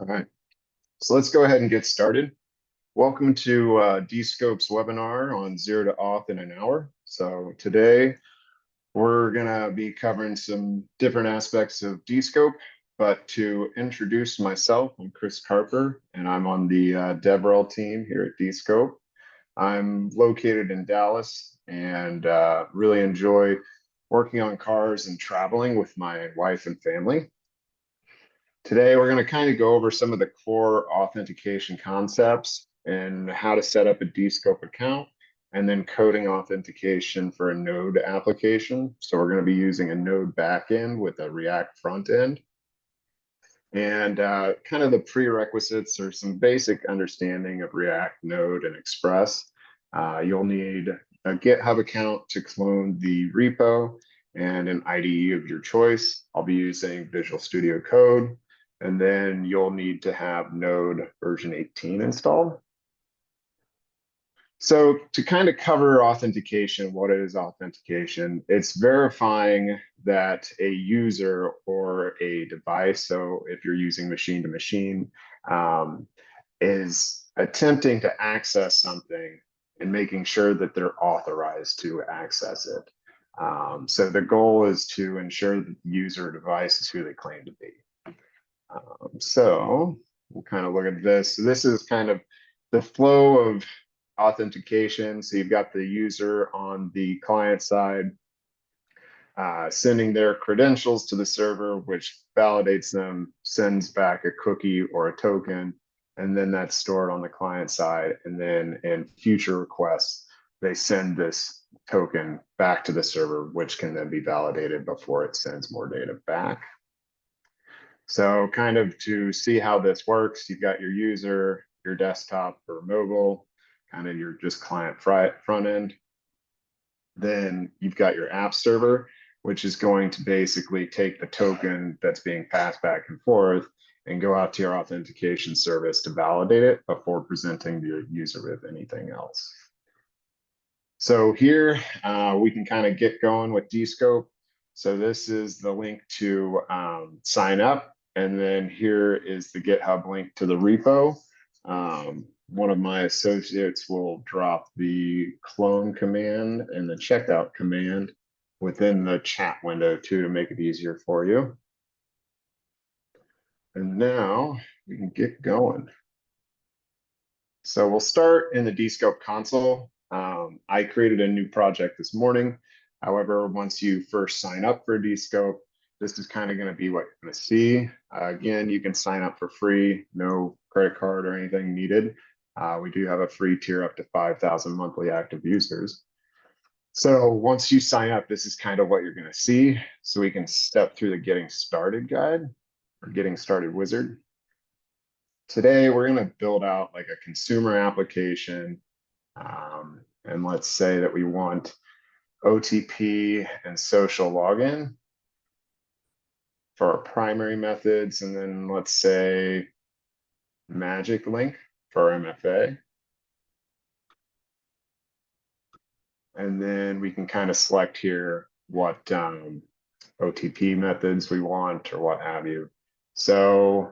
All right, so let's go ahead and get started. Welcome to Dscope's webinar on zero to auth in an hour. So today we're gonna be covering some different aspects of Dscope, but to introduce myself, I'm Chris Carper, and I'm on the DevRel team here at Dscope. I'm located in Dallas and really enjoy working on cars and traveling with my wife and family. Today, we're going to kind of go over some of the core authentication concepts and how to set up a Dscope account, and then coding authentication for a Node application. So we're going to be using a Node backend with a React front end. And kind of the prerequisites or some basic understanding of React, Node, and Express. You'll need a GitHub account to clone the repo and an IDE of your choice. I'll be using Visual Studio Code. And then you'll need to have Node version 18 installed. So to kind of cover authentication, what is authentication? It's verifying that a user or a device, so if you're using machine to machine, is attempting to access something and making sure that they're authorized to access it. So the goal is to ensure that the user or device is who they claim to be. So we'll kind of look at this. So this is kind of the flow of authentication. So you've got the user on the client side sending their credentials to the server, which validates them, sends back a cookie or a token, and then that's stored on the client side. And then in future requests, they send this token back to the server, which can then be validated before it sends more data back. So kind of to see how this works, you've got your user, your desktop or mobile, kind of your just client front end. Then you've got your app server, which is going to basically take the token that's being passed back and forth and go out to your authentication service to validate it before presenting the user with anything else. So here we can kind of get going with Dscope. So this is the link to sign up. And then here is the GitHub link to the repo. One of my associates will drop the clone command and the checkout command within the chat window too to make it easier for you. And now we can get going. So we'll start in the Dscope console. I created a new project this morning. However, once you first sign up for Dscope, this is kind of going to be what you're going to see. Again, you can sign up for free, no credit card or anything needed. We do have a free tier up to 5,000 monthly active users. So once you sign up, this is kind of what you're going to see. So we can step through the getting started guide or getting started wizard. Today, we're going to build out like a consumer application. And let's say that we want OTP and social login for our primary methods. And then let's say magic link for our MFA. And then we can kind of select here what OTP methods we want or what have you. So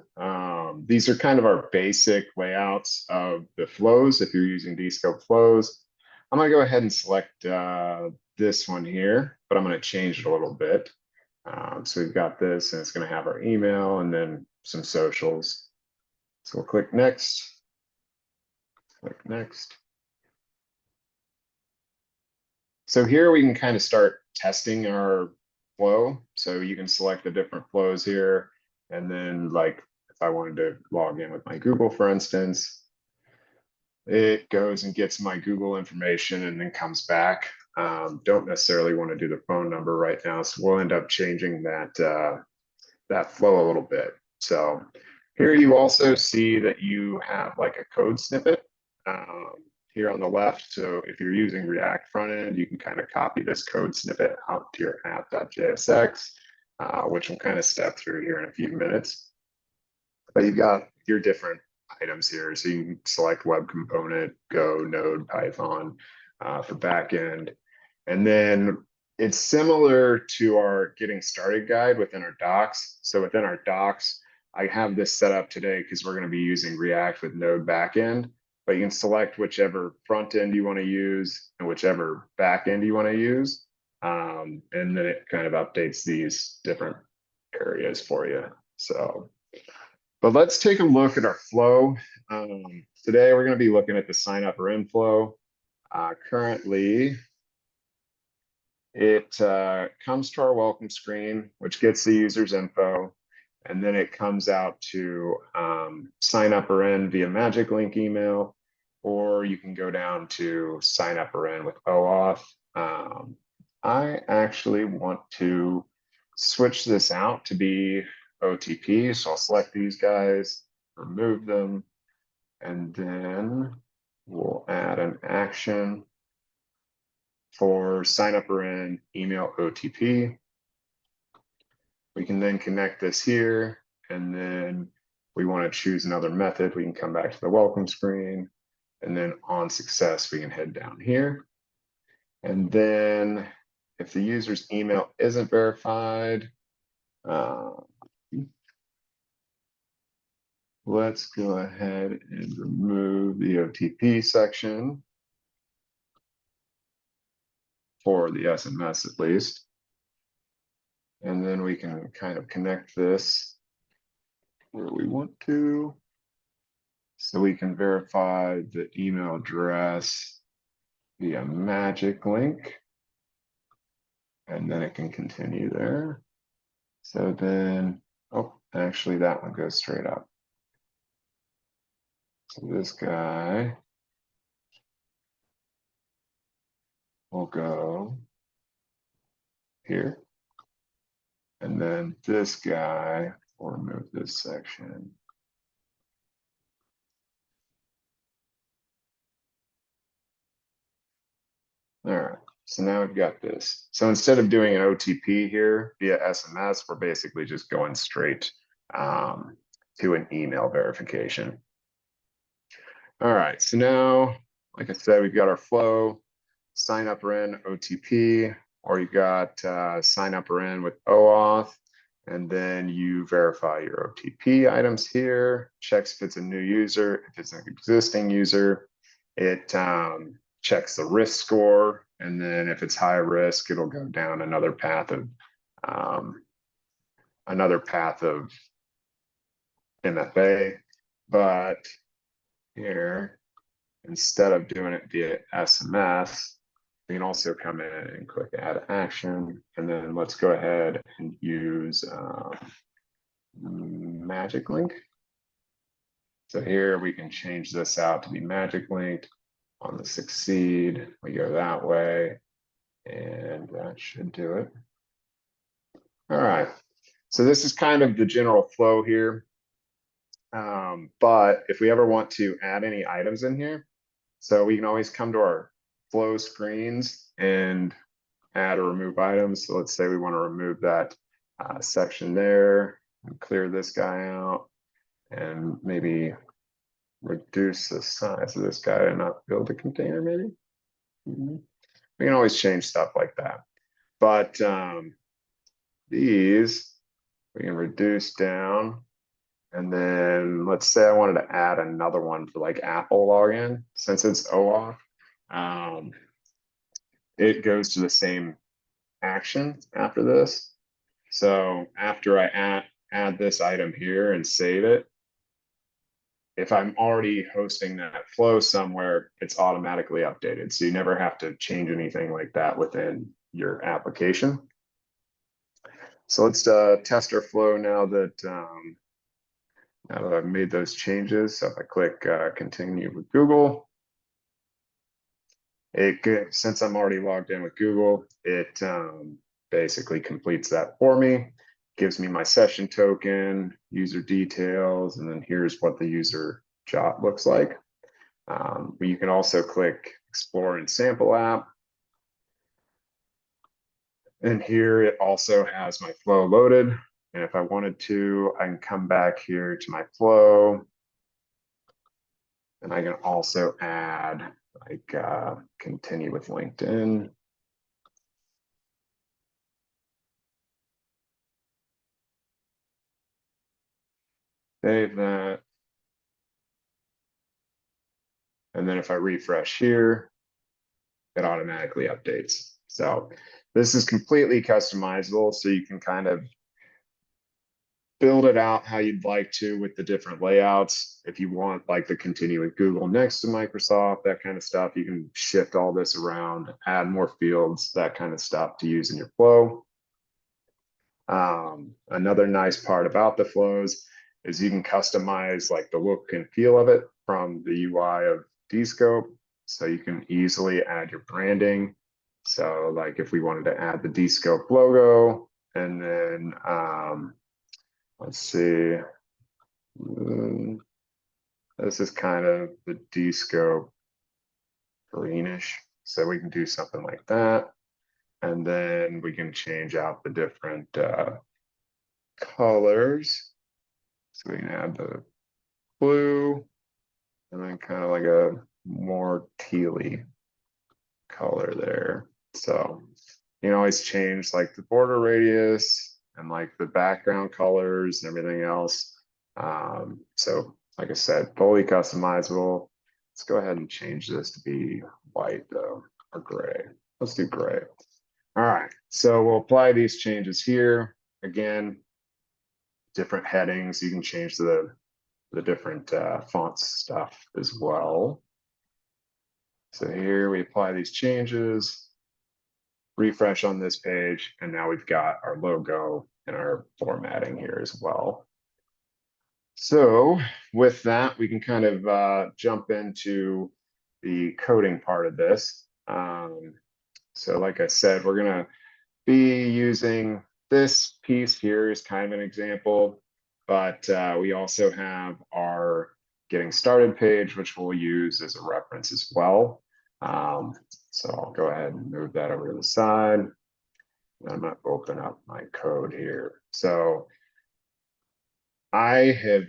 these are kind of our basic layouts of the flows if you're using Dscope flows. I'm going to go ahead and select this one here, but I'm going to change it a little bit. So we've got this, and it's going to have our email and then some socials. So we'll click next. Click next. So here we can kind of start testing our flow. So you can select the different flows here. And then like if I wanted to log in with my Google, for instance, it goes and gets my Google information and then comes back. Don't necessarily want to do the phone number right now. So we'll end up changing that, that flow a little bit. So here you also see that you have like a code snippet here on the left. So if you're using React front end, you can kind of copy this code snippet out to your app.jsx, which we'll kind of step through here in a few minutes. But you've got your different items here. So you can select web component, Go, Node, Python for backend. And then it's similar to our getting started guide within our docs. So within our docs, I have this set up today because we're going to be using React with Node backend, but you can select whichever front end you want to use and whichever backend you want to use. And then it kind of updates these different areas for you. So, but let's take a look at our flow. Today, we're going to be looking at the sign up or inflow. Currently, it comes to our welcome screen, which gets the user's info. And then it comes out to sign up or in via magic link email, or you can go down to sign up or in with OAuth. I actually want to switch this out to be OTP. So I'll select these guys, remove them, and then we'll add an action for sign up or in email OTP. We can then connect this here, and then we want to choose another method. We can come back to the welcome screen, and then on success, we can head down here. And then if the user's email isn't verified, let's go ahead and remove the OTP section for the SMS at least. And then we can kind of connect this where we want to. So we can verify the email address via magic link. And then it can continue there. So then, oh, actually that one goes straight up. So this guy will go here. And then this guy will remove this section. All right, so now we've got this. So instead of doing an OTP here via SMS, we're basically just going straight to an email verification. All right, so now, like I said, we've got our flow, sign up or in OTP, or you got sign up or in with OAuth, and then you verify your OTP items here, checks if it's a new user. If it's an existing user, it checks the risk score, and then if it's high risk, it'll go down another path of MFA. But here, instead of doing it via SMS, we can also come in and click add action, and then let's go ahead and use magic link. So here we can change this out to be magic linked. On the succeed, we go that way, and that should do it. All right, so this is kind of the general flow here. But if we ever want to add any items in here, so we can always come to our flow screens and add or remove items. So let's say we want to remove that section there and clear this guy out and maybe reduce the size of this guy to not build a container maybe. We can always change stuff like that. But these we can reduce down. And then let's say I wanted to add another one for like Apple login. Since it's OAuth, it goes to the same action after this. So after I add this item here and save it, if I'm already hosting that flow somewhere, it's automatically updated. So you never have to change anything like that within your application. So let's test our flow now that I've made those changes. So if I click continue with Google, since I'm already logged in with Google, it basically completes that for me, gives me my session token, user details, and then here's what the user job looks like. You can also click explore and sample app. And here it also has my flow loaded. And if I wanted to, I can come back here to my flow. And I can also add like continue with LinkedIn. Save that. And then if I refresh here, it automatically updates. So this is completely customizable, so you can kind of build it out how you'd like to with the different layouts. If you want like the continue with Google next to Microsoft, that kind of stuff, you can shift all this around, add more fields, that kind of stuff to use in your flow. Another nice part about the flows is you can customize like the look and feel of it from the UI of Descope. So you can easily add your branding. So like if we wanted to add the Descope logo, and then let's see, this is kind of the Descope greenish. So we can do something like that. And then we can change out the different colors. So we can add the blue and then kind of like a more tealy color there. So you can always change like the border radius and like the background colors and everything else. So like I said, fully customizable. Let's go ahead and change this to be white though, or gray. Let's do gray. All right, so we'll apply these changes here. Again, different headings. You can change the different fonts stuff as well. So here we apply these changes, refresh on this page, and now we've got our logo and our formatting here as well. So with that, we can kind of jump into the coding part of this. So like I said, we're gonna be using this piece here is kind of an example, but we also have our getting started page, which we'll use as a reference as well. So I'll go ahead and move that over to the side. I'm going to open up my code here. So I have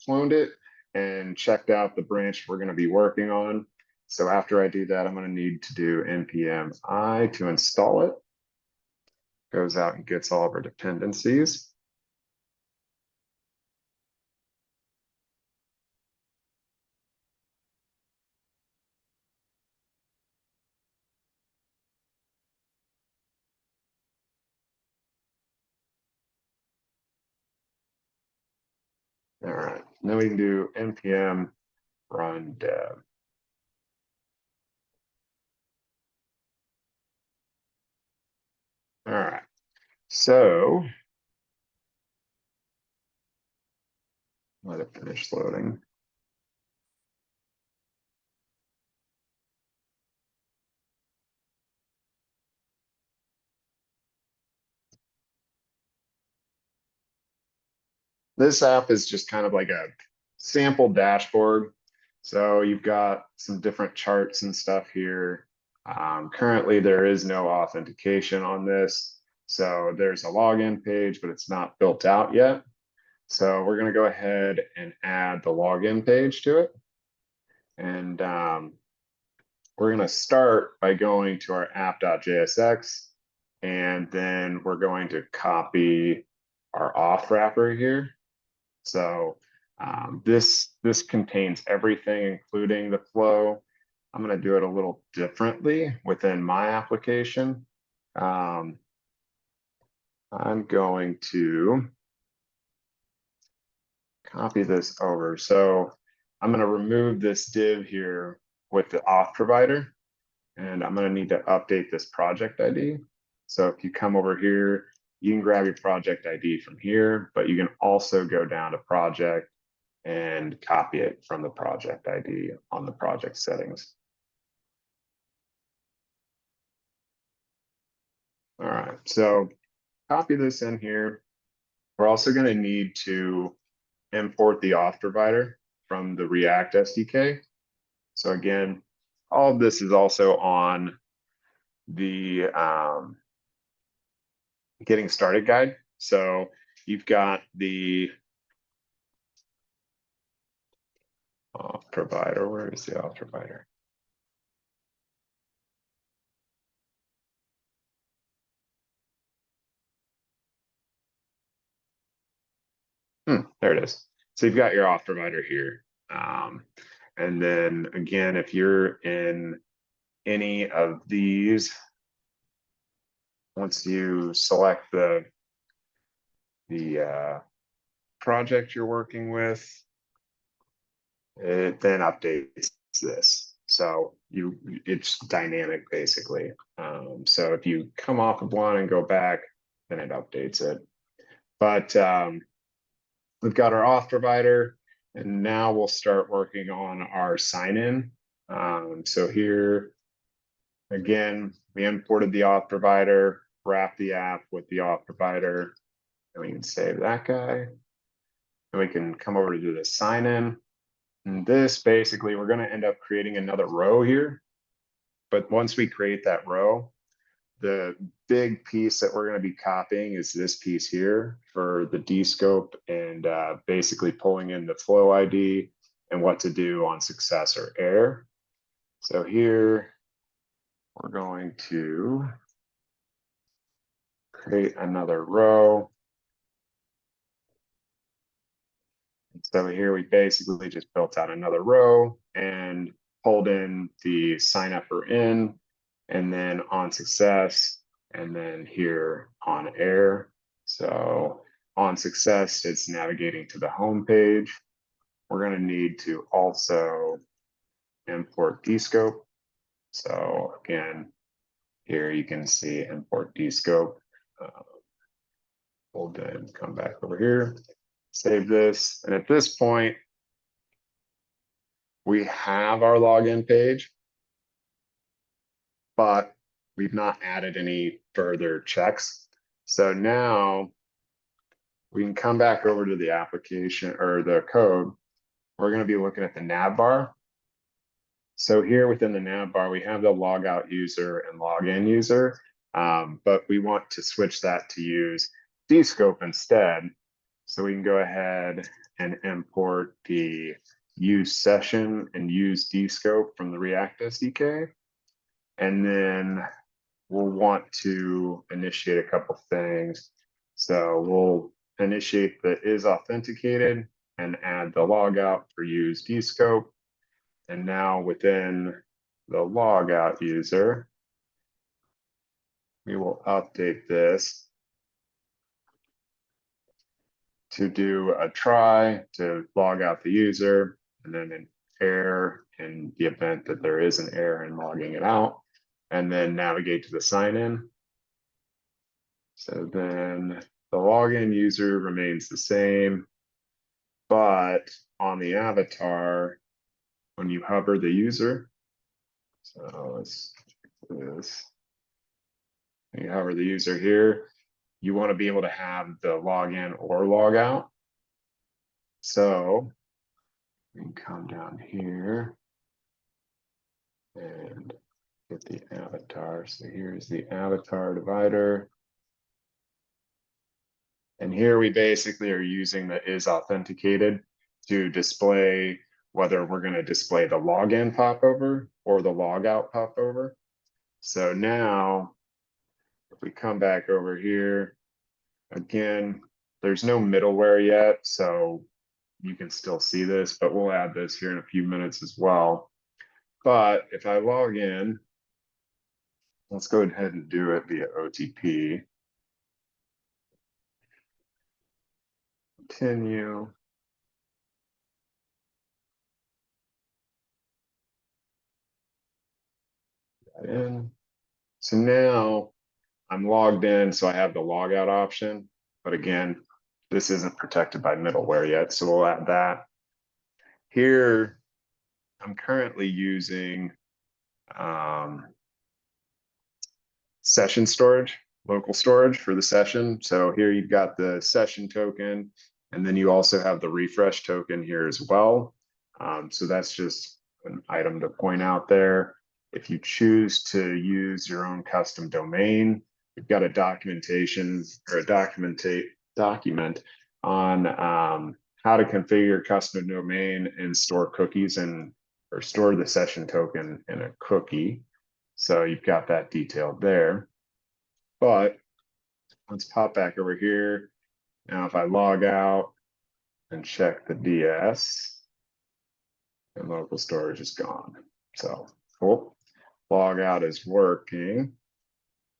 cloned it and checked out the branch we're going to be working on. So after I do that, I'm going to need to do npm I to install it. Goes out and gets all of our dependencies. All right, then we can do npm run dev. All right, so let it finish loading. This app is just kind of like a sample dashboard. So you've got some different charts and stuff here. Currently, there is no authentication on this. So there's a login page, but it's not built out yet. So we're going to go ahead and add the login page to it. And we're going to start by going to our app.jsx. And then we're going to copy our auth wrapper here. So this contains everything, including the flow. I'm going to do it a little differently within my application. I'm going to copy this over. So I'm going to remove this div here with the auth provider, and I'm going to need to update this project ID. So if you come over here, you can grab your project ID from here, but you can also go down to project and copy it from the project ID on the project settings. All right, so copy this in here. We're also going to need to import the auth provider from the React SDK. So again, all of this is also on the getting started guide. So you've got the auth provider. Where is the auth provider? There it is. So you've got your auth provider here. And then again, if you're in any of these, once you select the project you're working with, it then updates this. So it's dynamic basically. So if you come off of one and go back, then it updates it. But we've got our auth provider, and now we'll start working on our sign-in. So here, again, we imported the auth provider, wrap the app with the auth provider, and we can save that guy. And we can come over to do the sign-in. And this basically, we're going to end up creating another row here. But once we create that row, the big piece that we're going to be copying is this piece here for the descope and basically pulling in the flow ID and what to do on success or error. So here we're going to create another row. So here we basically just built out another row and pulled in the sign up or in, and then on success, and then here on error. So on success, it's navigating to the home page. We're going to need to also import descope. So again, here you can see import descope. We'll then come back over here, save this. And at this point, we have our login page, but we've not added any further checks. So now we can come back over to the application or the code. We're going to be looking at the nav bar. So here within the nav bar, we have the logout user and login user, but we want to switch that to use descope instead. So we can go ahead and import the use session and use descope from the React SDK. And then we'll want to initiate a couple things. So we'll initiate the is authenticated and add the logout for use descope. And now within the logout user, we will update this to do a try to log out the user, and then an error in the event that there is an error in logging it out, and then navigate to the sign-in. So then the login user remains the same, but on the avatar, when you hover the user, so let's do this. When you hover the user here, you want to be able to have the login or logout. So we can come down here and get the avatar. So here's the avatar divider. And here we basically are using the is authenticated to display whether we're going to display the login popover or the logout popover. So now, if we come back over here, again, there's no middleware yet, so you can still see this, but we'll add this here in a few minutes as well. But if I log in, let's go ahead and do it via OTP. Continue. In. So now I'm logged in, so I have the logout option. But again, this isn't protected by middleware yet, so we'll add that. Here, I'm currently using session storage, local storage for the session. So here you've got the session token, and then you also have the refresh token here as well. So that's just an item to point out there. If you choose to use your own custom domain, you've got a documentation or a document on how to configure your custom domain and store cookies or store the session token in a cookie. So you've got that detailed there. But let's pop back over here. Now, if I log out, and check the DS, and local storage is gone. So cool. Log out is working.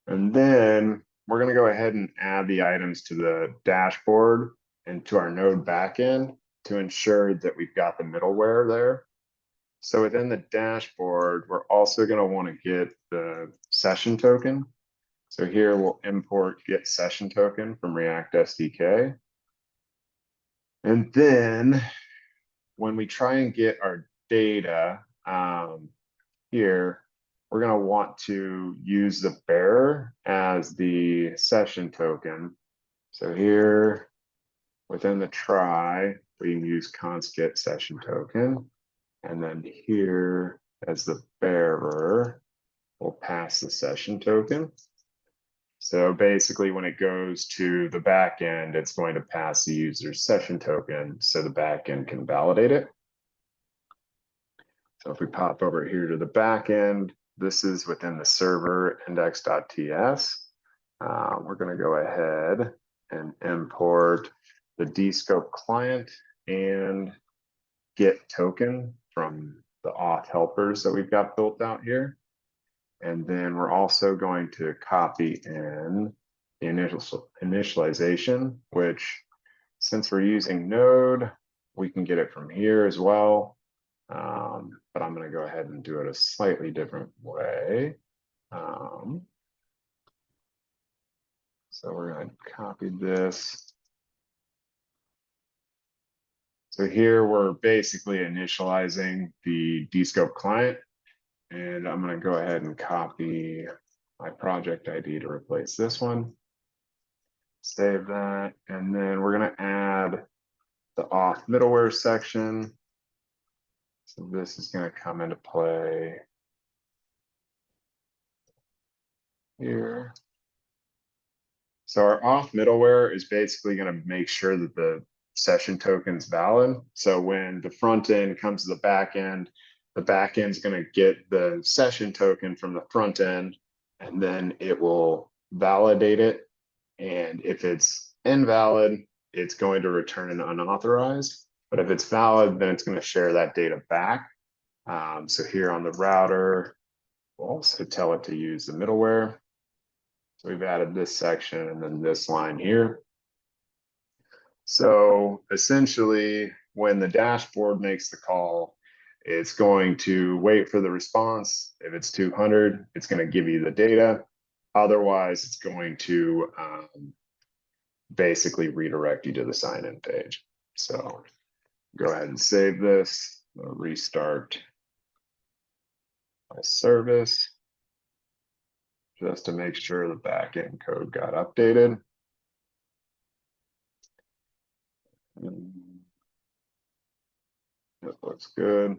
And then we're going to go ahead and add the items to the dashboard and to our node backend to ensure that we've got the middleware there. So within the dashboard, we're also going to want to get the session token. So here we'll import get session token from React SDK. And then when we try and get our data here, we're going to want to use the bearer as the session token. So here within the try, we can use const get session token. And then here as the bearer, we'll pass the session token. So basically when it goes to the backend, it's going to pass the user's session token so the backend can validate it. So if we pop over here to the backend, this is within the server index.ts. We're going to go ahead and import the descope client and get token from the auth helpers that we've got built out here. And then we're also going to copy in the initialization, which since we're using Node, we can get it from here as well. But I'm going to go ahead and do it a slightly different way. So we're going to copy this. So here we're basically initializing the descope client. And I'm going to go ahead and copy my project ID to replace this one. Save that. And then we're going to add the auth middleware section. So this is going to come into play here. So our auth middleware is basically going to make sure that the session token is valid. So when the front end comes to the back end is going to get the session token from the front end, and then it will validate it. And if it's invalid, it's going to return an unauthorized. But if it's valid, then it's going to share that data back. So here on the router, we'll also tell it to use the middleware. So we've added this section and then this line here. So essentially, when the dashboard makes the call, it's going to wait for the response. If it's 200, it's going to give you the data. Otherwise, it's going to basically redirect you to the sign-in page. So go ahead and save this. I'll restart my service just to make sure the backend code got updated. That looks good.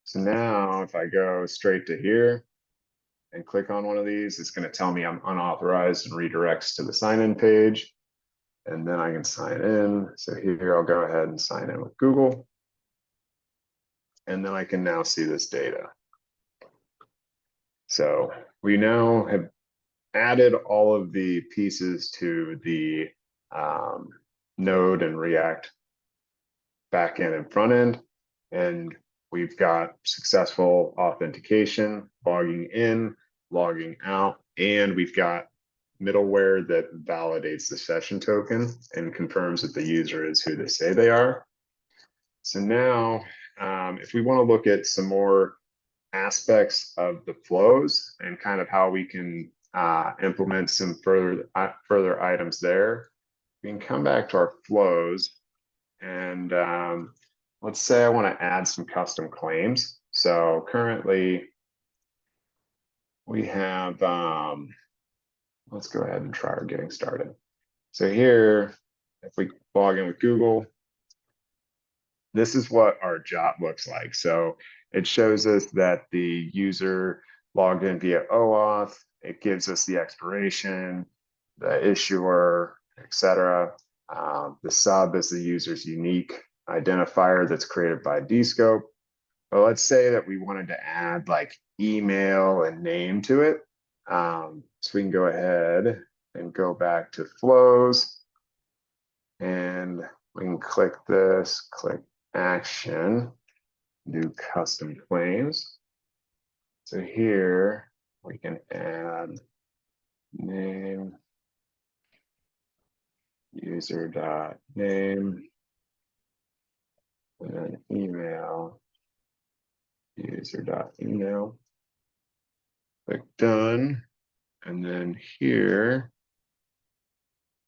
So now if I go straight to here and click on one of these, it's going to tell me I'm unauthorized and redirects to the sign-in page. And then I can sign in. So here I'll go ahead and sign in with Google. And then I can now see this data. So we now have added all of the pieces to the Node and React backend and front end. And we've got successful authentication, logging in, logging out, and we've got middleware that validates the session token and confirms that the user is who they say they are. So now, if we want to look at some more aspects of the flows and kind of how we can implement some further items there, we can come back to our flows and let's say I want to add some custom claims. So currently we have, let's go ahead and try our getting started. So here, if we log in with Google, this is what our job looks like. So it shows us that the user logged in via OAuth. It gives us the expiration, the issuer, etc. The sub is the user's unique identifier that's created by Descope. But let's say that we wanted to add like email and name to it. So we can go ahead and go back to flows. And We can click this, click action, do custom claims. So here we can add name, user.name, and then email, user.email. Click done. And then here,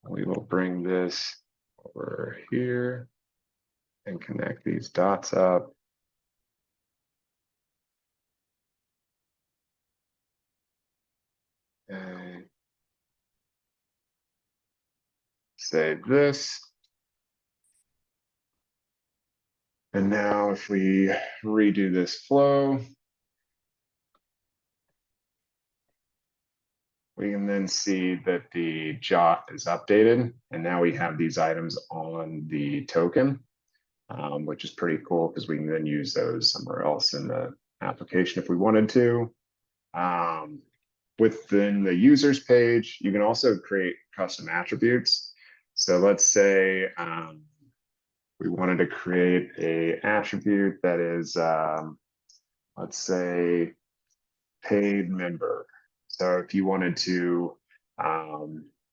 we will bring this over here and connect these dots up. And save this. And now if we redo this flow, we can then see that the JOT is updated. And now we have these items on the token, which is pretty cool because we can then use those somewhere else in the application if we wanted to. Within the users page, you can also create custom attributes. So let's say we wanted to create a attribute that is, let's say, paid member. So if you wanted to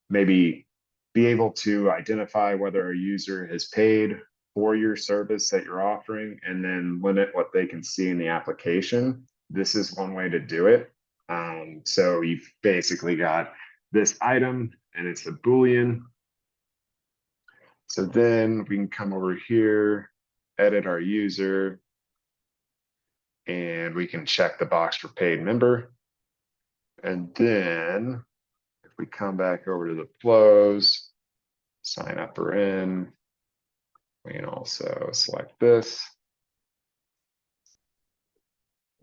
maybe be able to identify whether a user has paid for your service that you're offering and then limit what they can see in the application, this is one way to do it. So you've basically got this item and it's a Boolean. So then we can come over here, edit our user, and we can check the box for paid member. And then if we come back over to the flows, sign up or in, we can also select this.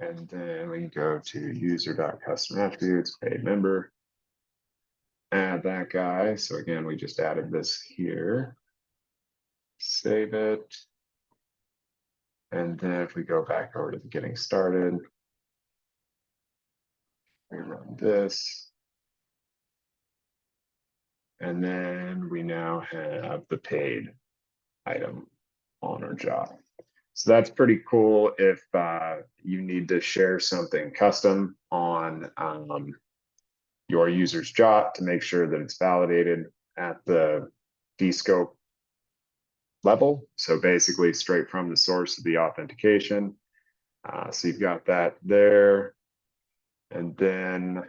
And then we can go to user.custom attributes, paid member, add that guy. So again, we just added this here, save it. And then if we go back over to the getting started, we run this. And then we now have the paid item on our job. So that's pretty cool if you need to share something custom on your user's JOT to make sure that it's validated at the descope level. So basically straight from the source of the authentication. So you've got that there. And then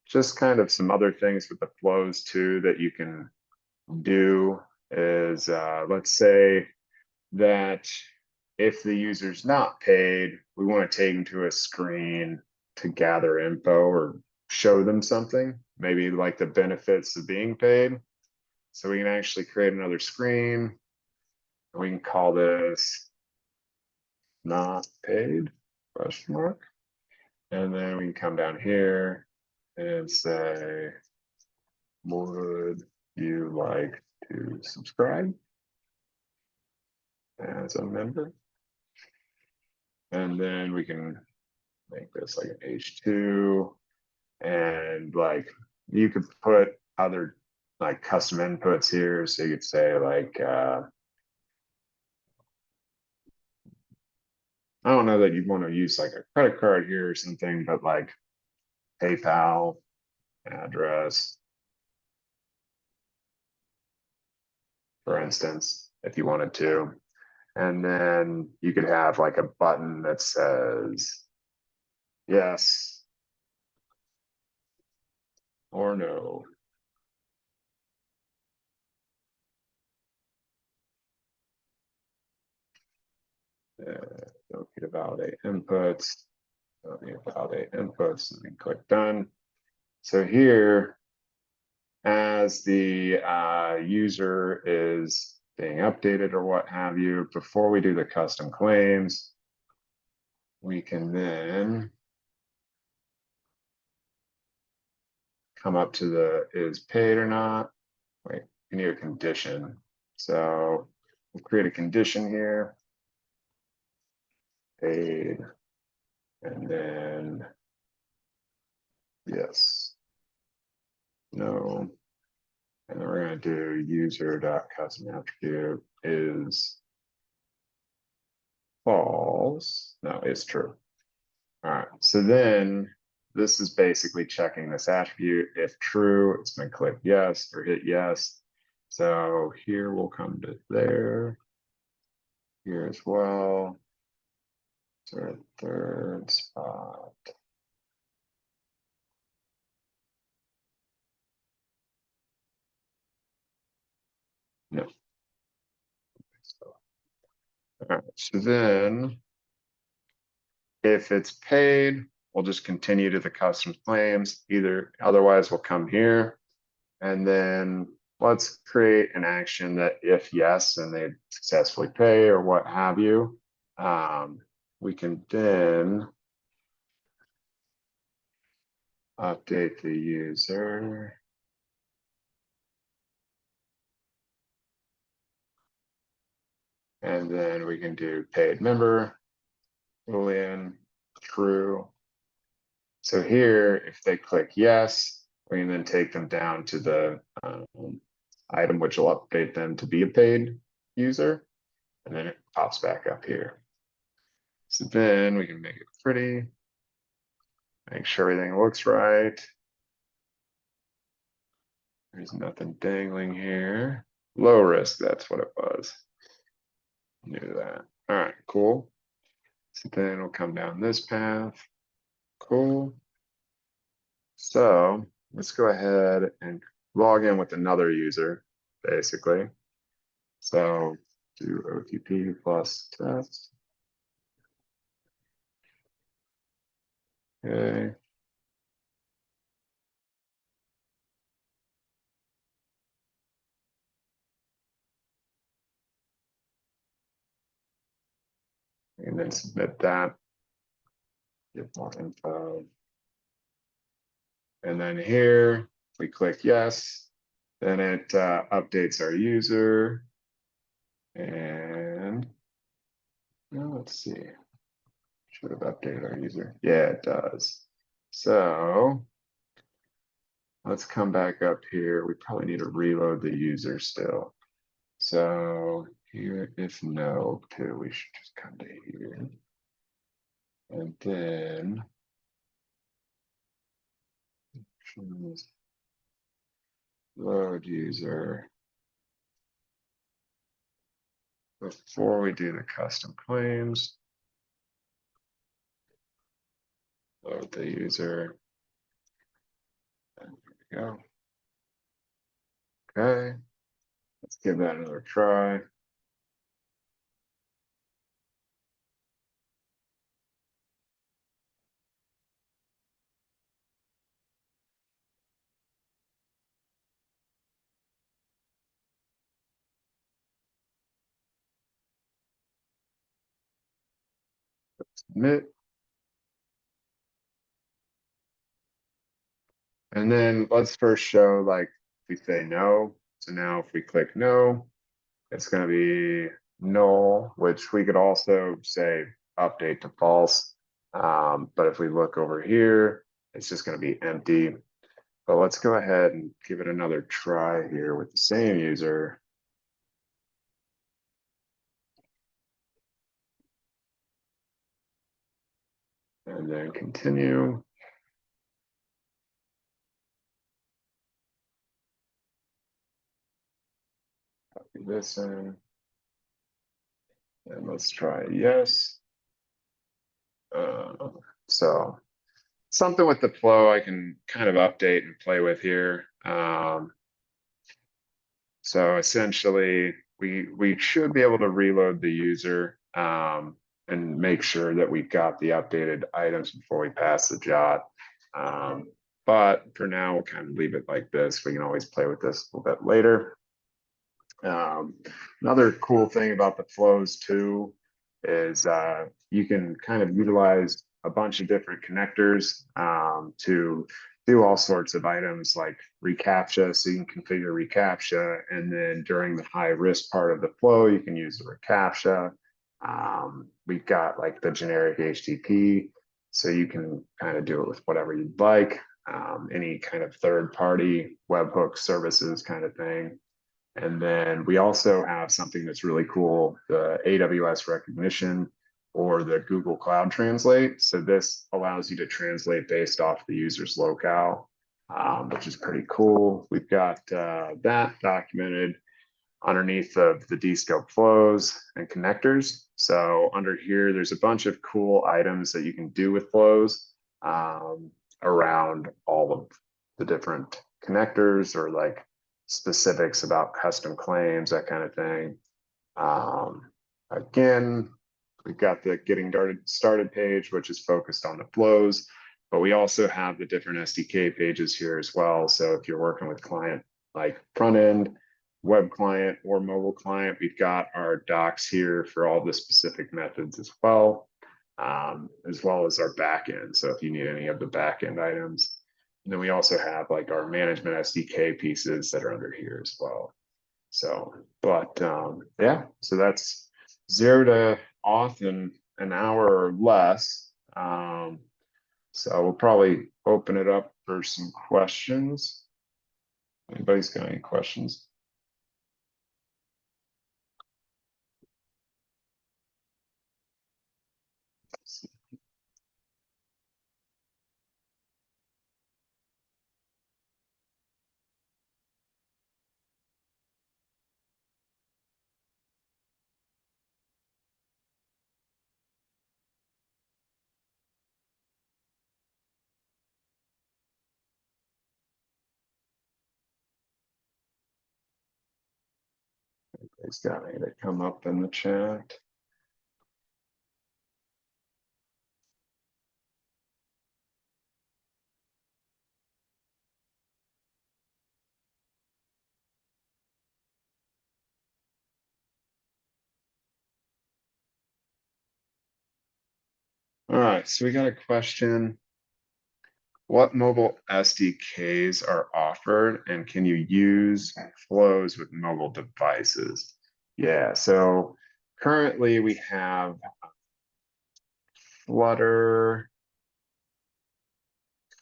just kind of some other things with the flows too that you can do is let's say that if the user's not paid, we want to take them to a screen to gather info or show them something, maybe like the benefits of being paid. So we can actually create another screen. We can call this not paid, question mark. And then we can come down here and say, would you like to subscribe as a member? And then we can make this like an H2 and like you could put other like custom inputs here. So you could say like, I don't know that you'd want to use like a credit card here or something, but like PayPal address, for instance, if you wanted to. And then you could have like a button that says yes or no. Don't need to validate inputs. Don't need to validate inputs. And then click done. So here, as the user is being updated or what have you, before we do the custom claims, we can then come up to the is paid or not. Wait, we need a condition. So we'll create a condition here, paid, and then yes, no, And then we're going to do user.custom attribute is false. No, it's true. All right. So then this is basically checking this attribute. If true, it's going to click yes or hit yes. So here we'll come to there. Here as well. So third spot. No. All right. So then if it's paid, we'll just continue to the custom claims. Otherwise, we'll come here and then let's create an action that if yes, and they successfully pay or what have you, we can then update the user. And then we can do paid member, Boolean, true. So here, if they click yes, we can then take them down to the item, which will update them to be a paid user. And then it pops back up here. So then we can make it pretty, make sure everything looks right. There's nothing dangling here. Low risk, that's what it was. Knew that. All right, cool. So then we'll come down this path. Cool. So let's go ahead and log in with another user, basically. So do OTP plus test. Okay. And then submit that. Get more info. And then here, we click yes. Then it updates our user. And now let's see. Should have updated our user. Yeah, it does. So let's come back up here. We probably need to reload the user still. So here, if no, too, we should just come to here. And then choose load user. Before we do the custom claims, load the user. And there we go. Okay, let's give that another try. Submit. And then let's first show like we say no. So now if we click no, it's going to be null, which we could also say update to false. But if we look over here, it's just going to be empty. But let's go ahead and give it another try here with the same user. And then continue. Copy this in. And let's try yes. So something with the flow I can kind of update and play with here. So essentially, we should be able to reload the user and make sure that we've got the updated items before we pass the jot. But for now, we'll kind of leave it like this. We can always play with this a little bit later. Another cool thing about the flows too is you can kind of utilize a bunch of different connectors to do all sorts of items like reCAPTCHA. So you can configure reCAPTCHA, and then during the high risk part of the flow, you can use the reCAPTCHA. We've got like the generic HTTP, so you can kind of do it with whatever you'd like. any kind of third-party webhook services kind of thing. And then we also have something that's really cool, the AWS recognition or the Google Cloud Translate. So this allows you to translate based off the user's locale, which is pretty cool. We've got that documented underneath of the descope flows and connectors. So under here, there's a bunch of cool items that you can do with flows around all of the different connectors or like specifics about custom claims, that kind of thing. Again, we've got the getting started page, which is focused on the flows, but we also have the different SDK pages here as well. So if you're working with client like front end, web client, or mobile client, we've got our docs here for all the specific methods as well as our backend. So if you need any of the backend items. And then we also have like our management SDK pieces that are under here as well. So, but yeah, so that's zero to auth in an hour or less. So we'll probably open it up for some questions. Anybody's got any questions? Anybody's got any that come up in the chat? All right, so we got a question. What mobile SDKs are offered and can you use flows with mobile devices? Yeah, so currently we have Flutter,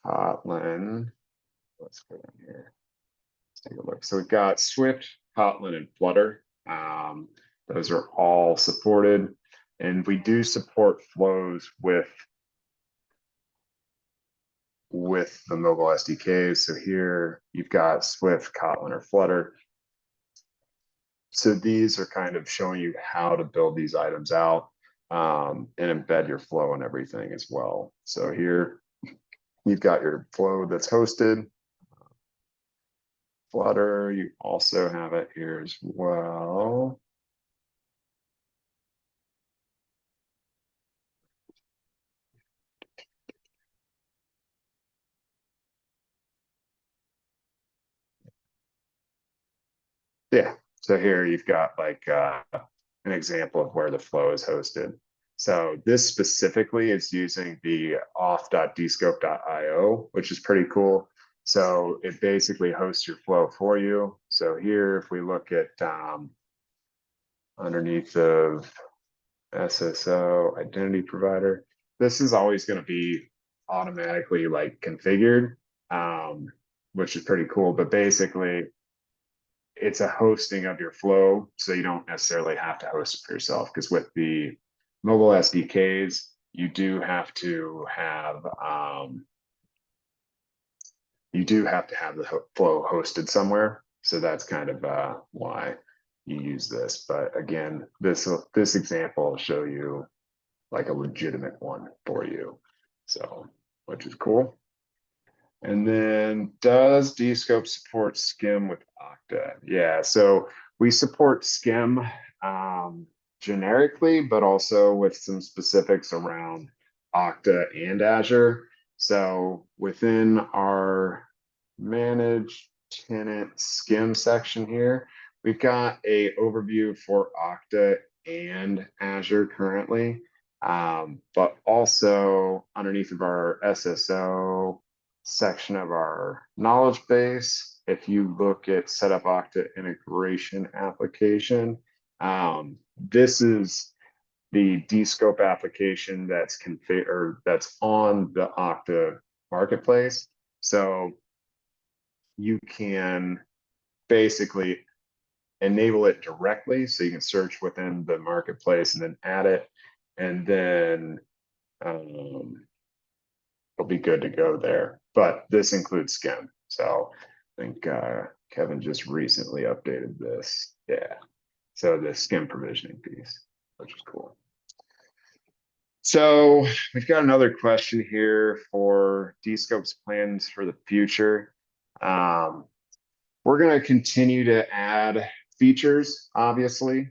Kotlin. Let's go in here. Let's take a look. So we've got Swift, Kotlin, and Flutter. Those are all supported. And we do support flows with the mobile SDKs. So here you've got Swift, Kotlin, or Flutter. So these are kind of showing you how to build these items out and embed your flow and everything as well. So here you've got your flow that's hosted. Flutter, you also have it here as well. Yeah, so here you've got like an example of where the flow is hosted. So this specifically is using the auth.descope.io, which is pretty cool. So it basically hosts your flow for you. So here, if we look at underneath of SSO identity provider, this is always going to be automatically like configured, which is pretty cool. But basically, it's a hosting of your flow, so you don't necessarily have to host it for yourself. Because with the mobile SDKs, you do have to have the flow hosted somewhere. So that's kind of why you use this. But again, this example will show you like a legitimate one for you. So, which is cool. And then does Dscope support Skim with Okta? Yeah, so we support Skim generically, but also with some specifics around Okta and Azure. So within our manage tenant Skim section here, we've got a overview for Okta and Azure currently. But also underneath of our SSO section of our knowledge base, if you look at setup Okta integration application, this is the Dscope application that's configured or that's on the Okta marketplace. So you can basically enable it directly, so you can search within the marketplace and then add it, and then it'll be good to go there. But this includes skim. So I think Kevin just recently updated this. Yeah. So the skim provisioning piece, which is cool. So we've got another question here for Descope's plans for the future. We're going to continue to add features, obviously.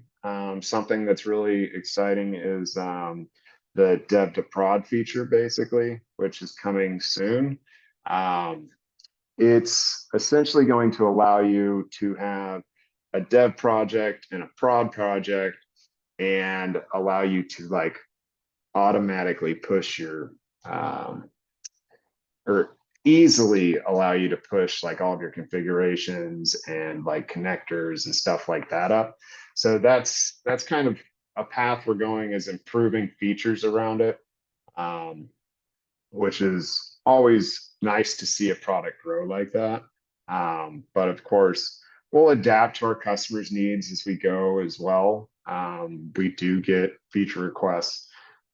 Something that's really exciting is the dev to prod feature, basically, which is coming soon. It's essentially going to allow you to have a dev project and a prod project and allow you to like automatically push your or easily allow you to push like all of your configurations and like connectors and stuff like that up. So that's kind of a path we're going, is improving features around it, which is always nice to see a product grow like that. But of course, we'll adapt to our customers' needs as we go as well. We do get feature requests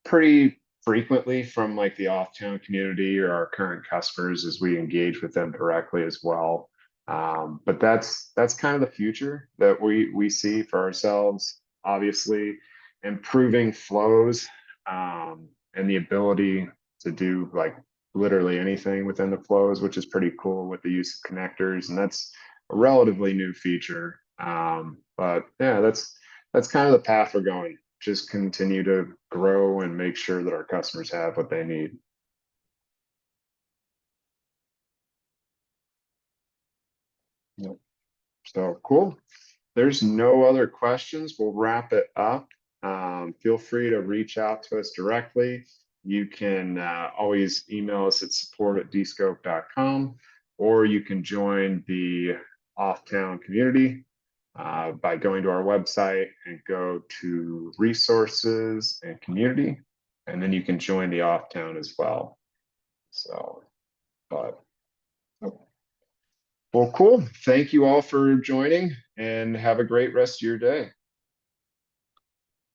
pretty frequently from like the off-town community or our current customers as we engage with them directly as well. But that's kind of the future that we see for ourselves. Obviously, improving flows and the ability to do like literally anything within the flows, which is pretty cool with the use of connectors, and that's a relatively new feature. But yeah, that's kind of the path we're going. Just continue to grow and make sure that our customers have what they need. Yep. So cool. There's no other questions. We'll wrap it up. Feel free to reach out to us directly. You can always email us at support@descope.com, or you can join the Off-Town community by going to our website and go to resources and community, and then you can join the Off-Town as well. So, but well, cool. Thank you all for joining, and have a great rest of your day.